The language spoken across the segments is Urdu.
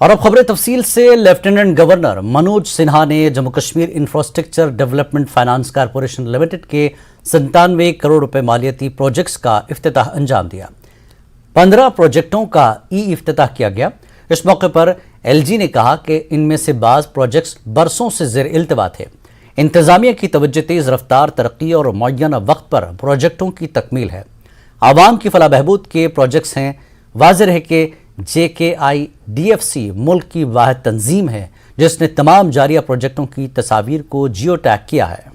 اور اب خبریں تفصیل سے۔ لیفٹیننٹ گورنر منوج سنہا نے Jammu Kashmir infrastructure development finance corporation limited کے 97 کروڑ روپے مالیاتی پروجیکٹس کا افتتاح انجام دیا۔ 15 پروجیکٹوں کا افتتاح کیا گیا۔ اس موقع پر ایل جی نے کہا کہ ان میں سے بعض پروجیکٹس برسوں سے زیر التوا تھے۔ انتظامیہ کی توجہ تیز رفتار ترقی اور معینہ وقت پر پروجیکٹوں کی تکمیل ہے۔ عوام کی فلاح بہبود کے پروجیکٹس ہیں۔ واضح ہے کہ جے کے آئی ڈی ایف سی ملک کی واحد تنظیم ہے جس نے تمام جاریہ پروجیکٹوں کی تصاویر کو جیو ٹیگ کیا ہے۔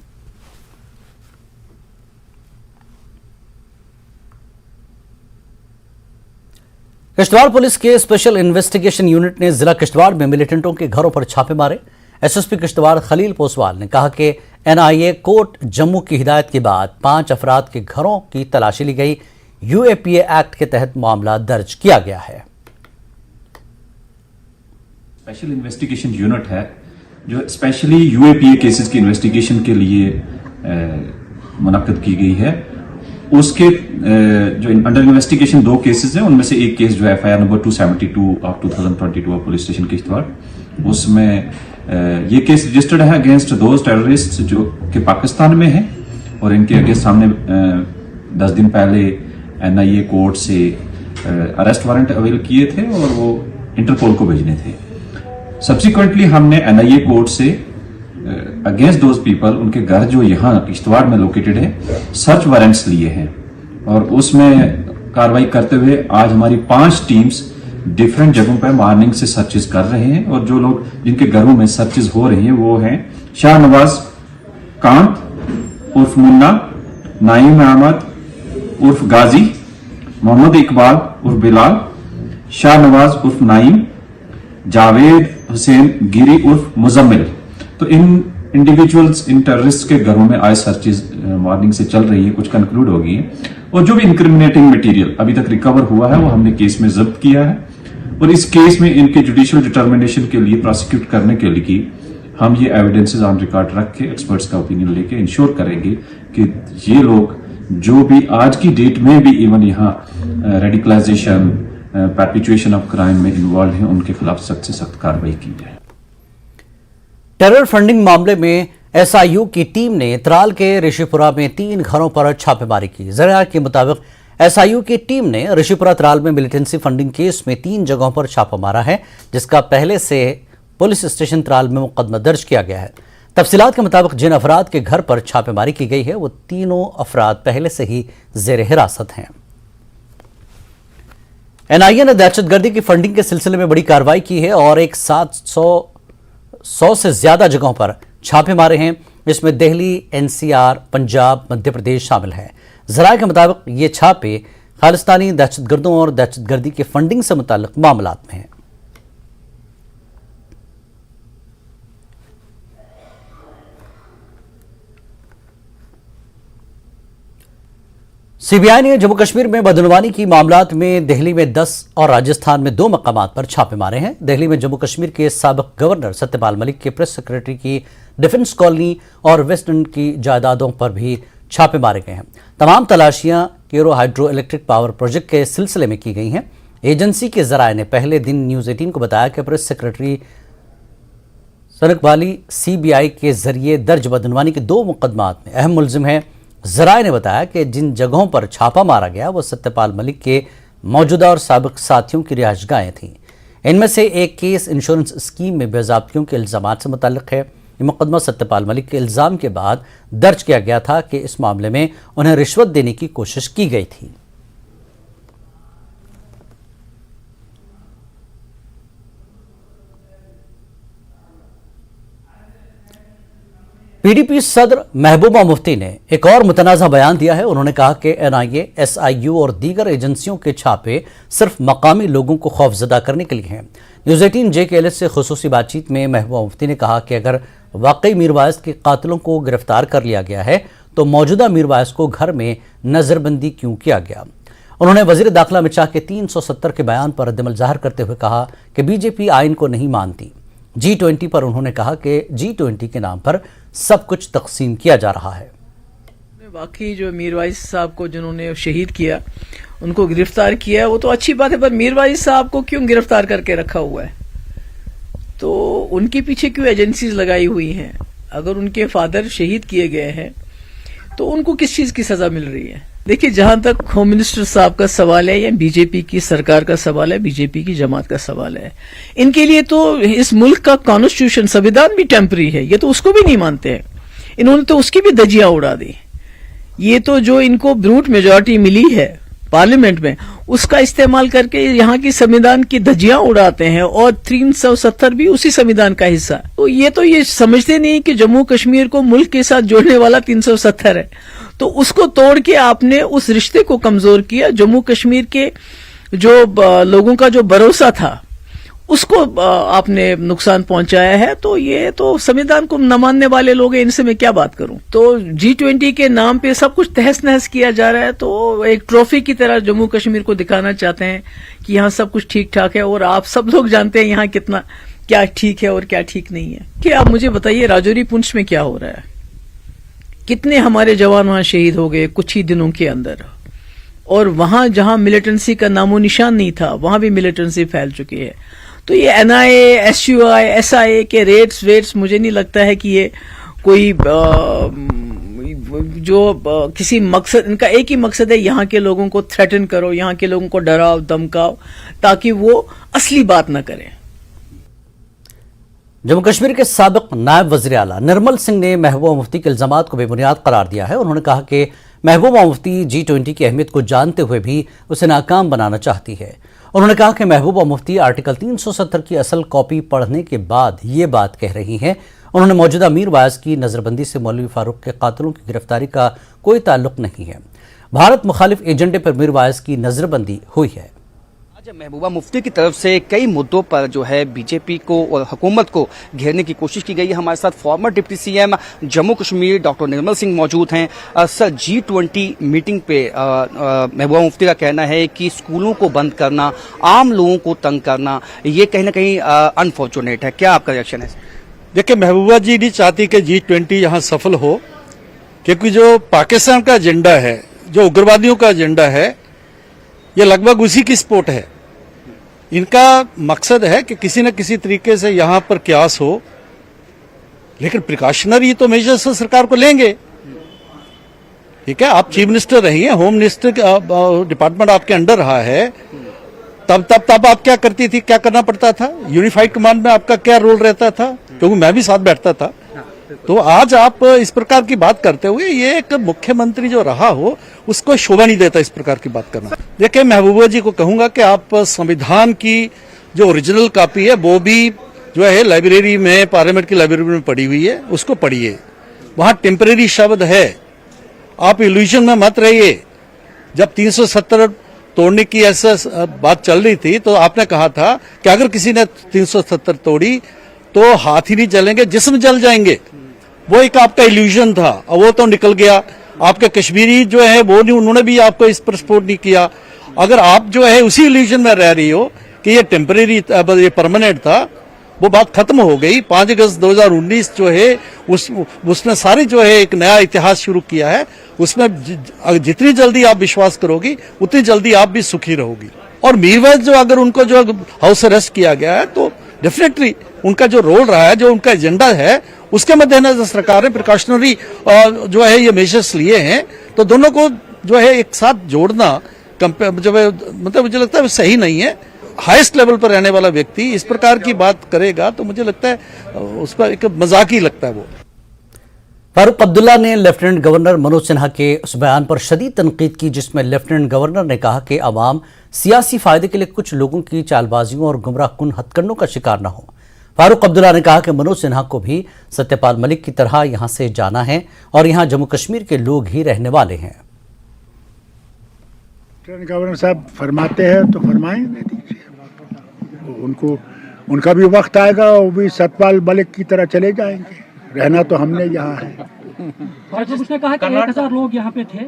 کشتواڑ پولیس کے اسپیشل انویسٹیگیشن یونٹ نے ضلع کشتواڑ میں ملیٹنٹوں کے گھروں پر چھاپے مارے۔ ایس ایس پی کشتواڑ خلیل پوسوال نے کہا کہ این آئی اے کوٹ جموں کی ہدایت کے بعد 5 افراد کے گھروں کی تلاشی لی گئی۔ You A P a act کے تحت معاملہ درج کیا گیا ہے۔ اسپیشل انویسٹیگیشن یونٹ ہے جو specially U A P A cases کی انویسٹیگیشن کے لیے منعقد کی گئی ہے۔ اس کے جو انڈر انویسٹیگیشن 2 کیسز ہیں، ان میں سے ایک کیس جو ہے ایف آئی آر نمبر 272 آف 2022 پولیس اسٹیشن کشتواڑ، اس میں یہ کیس رجسٹرڈ ہے اگینسٹ دوز ٹیررسٹ جو کہ پاکستان میں ہیں، اور ان کے اگینسٹ ہم نے 10 دن پہلے این آئی اے کورٹ سے اریسٹ وارنٹ اویل کیے تھے اور وہ انٹرپول کو بھیجنے تھے۔ سبسیکوینٹلی ہم نے این آئی اے کورٹ سے اگینسٹ دوز پیپل، ان کے گھر جو یہاں کشتواڑ میں لوکیٹڈ ہے، سرچ وارنٹس لیے ہیں، اور اس میں کاروائی کرتے ہوئے آج ہماری 5 ٹیمز ڈیفرنٹ جگہوں پہ مارننگ سے سرچز کر رہے ہیں، اور جو لوگ جن کے گھروں میں سرچز ہو رہی ہیں وہ ہیں شاہ نواز کانت عرف منا، نعیم احمد عرف غازی، محمد اقبال عرف بلال، شاہ نواز عرف نعیم، جاوید حسین گیری عرف مزمل۔ تو ان انڈیویجولز، ان ٹیررسٹ کے گھروں میں آج سرچز مارننگ سے چل رہی ہیں، کچھ کنکلوڈ ہو گئی ہیں، اور جو بھی انکریمنیٹنگ مٹیریل ابھی تک ریکور ہوا ہے وہ ہم نے کیس میں ضبط کیا ہے، اور اس کیس میں ان کے جوڈیشل ڈٹرمنیشن کے لیے پروسیکیوٹ کرنے کے لیے ہم یہ ایویڈنسز آن ریکارڈ رکھ کے ایکسپرٹس کا اوپینین لے کے انشور کریں گے کہ یہ لوگ جو بھی آج کی ڈیٹ میں بھی ایون یہاں ریڈیکلائزیشن، پرپیچویشن آف کرائم میں انوالو ہیں، ان کے خلاف سخت سے سخت کارروائی کی جائے۔ ٹیرر فنڈنگ معاملے میں ایس آئی یو کی ٹیم نے ترال کے رشی پورہ میں 3 گھروں پر چھاپے ماری کی۔ ذرائع کے مطابق ایس آئی یو کی ٹیم نے رشی پورہ ترال میں ملیٹنسی فنڈنگ کیس میں 3 جگہوں پر چھاپا مارا ہے، جس کا پہلے سے پولیس اسٹیشن ترال میں مقدمہ درج کیا گیا ہے۔ تفصیلات کے مطابق جن افراد کے گھر پر چھاپے ماری کی گئی ہے وہ تینوں افراد پہلے سے ہی زیر حراست ہیں۔ این آئی اے نے دہشت گردی کی فنڈنگ کے سلسلے میں بڑی کارروائی کی ہے اور ایک ساتھ 100 سے زیادہ جگہوں پر چھاپے مارے ہیں، جس میں Delhi, N C R, Punjab, Madhya Pradesh شامل ہے۔ ذرائع کے مطابق یہ چھاپے خالستانی دہشت گردوں اور دہشت گردی کے فنڈنگ سے متعلق معاملات میں ہیں۔ سی بی آئی نے جموں کشمیر میں بدعنوانی کی معاملات میں دہلی میں 10 اور راجستھان میں 2 مقامات پر چھاپے مارے ہیں۔ دہلی میں جموں کشمیر کے سابق گورنر ستیہ پال ملک کے پریس سیکرٹری کی ڈیفنس کالونی اور ویسٹ اینڈ کی جائیدادوں پر بھی چھاپے مارے گئے ہیں۔ تمام تلاشیاں کیرو ہائیڈرو الیکٹرک پاور پروجیکٹ کے سلسلے میں کی گئی ہیں۔ ایجنسی کے ذرائع نے پہلے دن نیوز 18 کو بتایا کہ پریس سیکرٹری سنک والی سی بی آئی کے ذریعے درج بدعنوانی کے 2 مقدمات میں اہم ملزم ہیں۔ ذرائع نے بتایا کہ جن جگہوں پر چھاپا مارا گیا وہ ستیہ پال ملک کے موجودہ اور سابق ساتھیوں کی رہائش گاہیں تھیں۔ ان میں سے ایک کیس انشورنس اسکیم میں بے ضابطگیوں کے الزامات سے متعلق ہے۔ یہ مقدمہ ستیہ پال ملک کے الزام کے بعد درج کیا گیا تھا کہ اس معاملے میں انہیں رشوت دینے کی کوشش کی گئی تھی۔ پی ڈی پی صدر محبوبہ مفتی نے ایک اور متنازع بیان دیا ہے۔ انہوں نے کہا کہ N I A, S I U اور دیگر ایجنسیوں کے چھاپے صرف مقامی لوگوں کو خوفزدہ کرنے کے لیے ہیں۔ نیوز 18 جے کے ایل ایس سے خصوصی بات چیت میں محبوبہ مفتی نے کہا کہ اگر واقعی میر وائس کے قاتلوں کو گرفتار کر لیا گیا ہے تو موجودہ میر وائس کو گھر میں نظر بندی کیوں کیا گیا؟ انہوں نے وزیر داخلہ امت شاہ کے 370 کے بیان پر ردعمل ظاہر کرتے ہوئے کہا کہ بی جے پی آئین کو نہیں مانتی۔ G20 پر انہوں نے کہا کہ G20 کے نام پر سب کچھ تقسیم کیا جا رہا ہے۔ واقعی جو میر وائس صاحب کو جنہوں نے شہید کیا ان کو گرفتار کیا وہ تو اچھی بات ہے، پر میر وائس صاحب کو کیوں گرفتار کر کے رکھا ہوا ہے؟ تو ان کے پیچھے کیوں ایجنسیز لگائی ہوئی ہیں؟ اگر ان کے فادر شہید کیے گئے ہیں تو ان کو کس چیز کی سزا مل رہی ہے؟ دیکھیے، جہاں تک ہوم منسٹر صاحب کا سوال ہے یا بی جے پی کی سرکار کا سوال ہے، بی جے پی کی جماعت کا سوال ہے، ان کے لیے تو اس ملک کا کانسٹیٹیوشن، سنویدھان بھی ٹیمپرری ہے، یہ تو اس کو بھی نہیں مانتے ہیں، انہوں نے تو اس کی بھی دھجیاں اڑا دی۔ یہ تو جو ان کو بروٹ میجورٹی ملی ہے پارلیمنٹ میں، اس کا استعمال کر کے یہاں کی سنویدھان کی دھجیاں اڑاتے ہیں، اور 370 بھی اسی سنویدھان کا حصہ ہے۔ تو یہ سمجھتے نہیں کہ جموں کشمیر کو ملک کے ساتھ جوڑنے والا 370 ہے، تو اس کو توڑ کے آپ نے اس رشتے کو کمزور کیا۔ جموں کشمیر کے جو لوگوں کا جو بھروسہ تھا اس کو آپ نے نقصان پہنچایا ہے۔ تو یہ تو سنویدھان کو نہ ماننے والے لوگ ہیں، ان سے میں کیا بات کروں۔ تو G20 کے نام پہ سب کچھ تہس نہس کیا جا رہا ہے، تو ایک ٹرافی کی طرح جموں کشمیر کو دکھانا چاہتے ہیں کہ یہاں سب کچھ ٹھیک ٹھاک ہے، اور آپ سب لوگ جانتے ہیں یہاں کتنا کیا ٹھیک ہے اور کیا ٹھیک نہیں ہے۔ کہ آپ مجھے بتائیے راجوری پونچھ میں کیا ہو رہا ہے؟ کتنے ہمارے جوان وہاں شہید ہو گئے کچھ ہی دنوں کے اندر، اور وہاں جہاں ملیٹنسی کا نام و نشان نہیں تھا وہاں بھی ملیٹنسی پھیل چکی ہے۔ تو یہ NIA SUI SIA کے ریٹس مجھے نہیں لگتا ہے کہ یہ کوئی جو کسی مقصد، ان کا ایک ہی مقصد ہے، یہاں کے لوگوں کو تھریٹن کرو، یہاں کے لوگوں کو ڈراؤ دمکاؤ تاکہ وہ اصلی بات نہ کریں۔ جموں کشمیر کے سابق نائب وزیر اعلیٰ نرمل سنگھ نے محبوبہ مفتی کے الزامات کو بے بنیاد قرار دیا ہے۔ انہوں نے کہا کہ محبوبہ مفتی G20 کی اہمیت کو جانتے ہوئے بھی اسے ناکام بنانا چاہتی ہے۔ انہوں نے کہا کہ محبوبہ مفتی آرٹیکل 370 کی اصل کاپی پڑھنے کے بعد یہ بات کہہ رہی ہیں۔ انہوں نے موجودہ میر وائز کی نظر بندی سے مولوی فاروق کے قاتلوں کی گرفتاری کا کوئی تعلق نہیں ہے۔ بھارت مخالف ایجنڈے پر میر وائز کی نظر بندی ہوئی ہے۔ آج محبوبہ مفتی کی طرف سے کئی مدعوں پر جو ہے بی جے پی کو اور حکومت کو گھیرنے کی کوشش کی گئی ہے۔ ہمارے ساتھ former deputy CM Jammu Kashmir doctor Nirmal Singh موجود ہیں۔ سر، G20 میٹنگ پہ محبوبہ مفتی کا کہنا ہے کہ اسکولوں کو بند کرنا، عام لوگوں کو تنگ کرنا، یہ کہیں نہ کہیں انفارچونیٹ ہے۔ کیا آپ کا ریئیکشن ہے؟ دیکھیں، محبوبہ جی نہیں چاہتی کہ G20 یہاں سفل ہو، کیونکہ جو پاکستان کا ایجنڈا ہے، جو اگروادیوں کا ایجنڈا ہے، یہ لگ بھگ اسی کی سپورٹ ہے۔ ان کا مقصد ہے کہ کسی نہ کسی طریقے سے یہاں پر قیاس ہو، لیکن پریکاشنری تو میجرز سرکار کو لیں گے۔ ٹھیک ہے، آپ چیف منسٹر رہی ہیں، ہوم منسٹر ڈپارٹمنٹ آپ کے انڈر رہا ہے، تب آپ کیا کرتی تھی، کیا کرنا پڑتا تھا؟ یونیفائڈ کمانڈ میں آپ کا کیا رول رہتا تھا؟ کیونکہ میں بھی ساتھ بیٹھتا تھا۔ تو آج آپ اس پرکار کی بات کرتے ہوئے، یہ ایک مکھیہ منتری جو رہا ہو اس کو شوبھا نہیں دیتا اس پرکار کی بات کرنا۔ دیکھیں، محبوبہ جی کو کہوں گا کہ آپ سنویدھان کی جو اوریجنل کاپی ہے وہ بھی جو ہے لائبریری میں، پارلیمنٹ کی لائبریری میں پڑی ہوئی ہے، اس کو پڑھیے۔ وہاں ٹیمپریری شبد ہے، آپ ایلوژن میں مت رہیے۔ جب 370 توڑنے کی ایسا بات چل رہی تھی تو آپ نے کہا تھا کہ اگر کسی نے 370 توڑی تو ہاتھ ہی نہیں جلیں گے، جسم جل جائیں گے۔ وہ ایک آپ کا ایلوژن تھا، اور وہ تو نکل گیا۔ آپ کے کشمیری جو ہے وہ نہیں، انہوں نے بھی آپ کو اس پر سپورٹ نہیں کیا۔ اگر آپ جو ہے اسی ایلوژن میں رہ رہی ہو کہ یہ ٹیمپریری، یہ پرماننٹ تھا، وہ بات ختم ہو گئی۔ 5 اگست 2019 جو ہے اس نے سارے جو ہے ایک نیا اتحاد شروع کیا ہے۔ اس میں جتنی جلدی آپ وشواس کرو گی اتنی جلدی آپ بھی سکھی رہو گی۔ اور میر وائز جو اگر ان کو جو ہاؤس اریسٹ کیا گیا ہے تو ڈیفینیٹلی ان کا جو رول رہا ہے، جو ان کا ایجنڈا ہے، اس کے مد نظر سرکار نے پریکاشنری جو ہے یہ میجرز لیے ہیں۔ تو دونوں کو جو ہے ایک ساتھ جوڑنا جو ہے مطلب مجھے لگتا ہے وہ صحیح نہیں ہے۔ ہائیسٹ لیول پر رہنے والا ویکتی اس پرکار کی بات کرے گا تو مجھے لگتا ہے اس کا ایک مذاقی لگتا ہے وہ۔ فاروق عبداللہ نے لیفٹیننٹ گورنر منوج سنہا کے اس بیان پر شدید تنقید کی جس میں لیفٹیننٹ گورنر نے کہا کہ عوام سیاسی فائدے کے لیے کچھ لوگوں کی چال بازیوں اور گمراہ کن ہتھ کنڈوں کا شکار نہ ہو۔ فاروق عبداللہ نے کہا کہ منوج سنہا کو بھی ستیہ پال ملک کی طرح یہاں سے جانا ہے اور یہاں جموں کشمیر کے لوگ ہی رہنے والے ہیں۔ گورنر صاحب فرماتے ہیں تو فرمائیں، ان کا بھی وقت آئے گا، وہ بھی ستیہ پال ملک کی طرح چلے جائیں گے۔ رہنا تو ہم نے یہاں ہے۔ اس نے کہا کہ 1000 لوگ یہاں پہ تھے،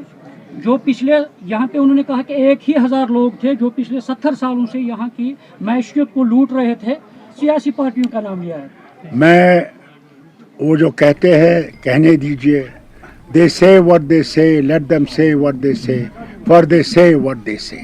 جو پچھلے یہاں پہ انہوں نے کہا کہ 1000 لوگ تھے جو پچھلے 70 سالوں سے یہاں کی معیشت کو لوٹ رہے تھے۔ سیاسی پارٹیوں کا نام لیا ہے۔ میں وہ جو کہتے ہیں کہنے دیجئے، they say what they say, let them say what they say, for they say what they say۔